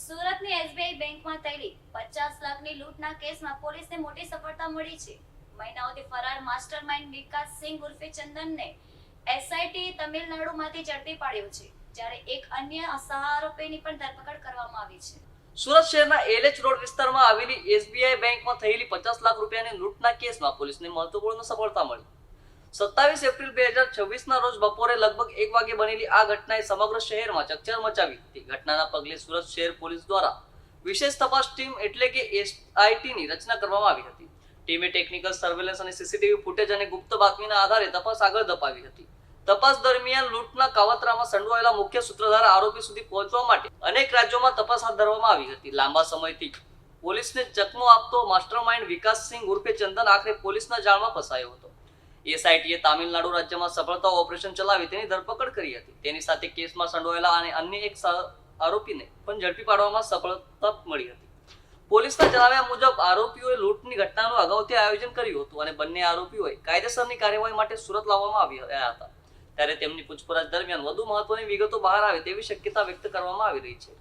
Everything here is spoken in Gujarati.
સુરતની એસબીઆઈ બેંકમાં થયેલી 50 લાખની લૂંટના કેસમાં પોલીસને મોટી સફળતા મળી છે. મહિનાઓથી ફરાર માસ્ટરમાઇન્ડ વિકાસસિંહ ઉર્ફે ચંદનને એસઆઈટીએ તમિલનાડુમાંથી ઝડપી પાડ્યો છે, જ્યારે એક અન્ય આરોપીની પણ ધરપકડ કરવામાં આવી છે. સુરત શહેરના એલએચ રોડ વિસ્તારમાં આવેલી એસબીઆઈ બેંકમાં થયેલી 50 લાખ રૂપિયાની લૂંટના કેસમાં પોલીસને મહત્વપૂર્ણ સફળતા મળી. 27 એપ્રિલ 2026ના રોજ બપોરે લગભગ 1 વાગે બનેલી આ ઘટનાએ સમગ્ર શહેરમાં ચકચાર મચાવી હતી. ઘટનાના પગલે સુરત શહેર પોલીસ દ્વારા વિશેષ તપાસ ટીમ એટલે કે એસઆઈટીની રચના કરવામાં આવી હતી. ટીમે ટેકનિકલ સર્વેલન્સ અને સીસીટીવી ફૂટેજ અને ગુપ્ત બાતમીના આધારે તપાસ આગળ ધપાવી હતી. તપાસ દરમિયાન લૂંટના કાવતરામાં સંડોવાયેલા મુખ્ય સૂત્રધાર આરોપી સુધી પહોંચવા માટે અનેક રાજ્યોમાં તપાસ હાથ ધરવામાં આવી હતી. લાંબા સમયથી પોલીસને ચકમો આપતો માસ્ટરમાઇન્ડ વિકાસસિંહ ઉર્ફે ચંદન આખરે પોલીસના જાળમાં ફસાયો હતો. એસઆઈટીએ તામિલનાડુ રાજ્યમાં સફળતા ઓપરેશન ચલાવી તેની ધરપકડ કરી હતી. તેની સાથે કેસમાં સંડોવાયેલા અને અન્ય એક આરોપીને પણ ઝડપી પાડવામાં સફળતા મળી હતી. પોલીસના જણાવ્યા મુજબ આરોપીઓએ લૂંટની ઘટનાનું અગાઉથી આયોજન કર્યું હતું અને બંને આરોપીઓએ કાયદેસરની કાર્યવાહી માટે સુરત લાવવામાં આવ્યા હતા. ત્યારે તેમની પૂછપરછ દરમિયાન વધુ મહત્વની વિગતો બહાર આવે તેવી શક્યતા વ્યક્ત કરવામાં આવી રહી છે.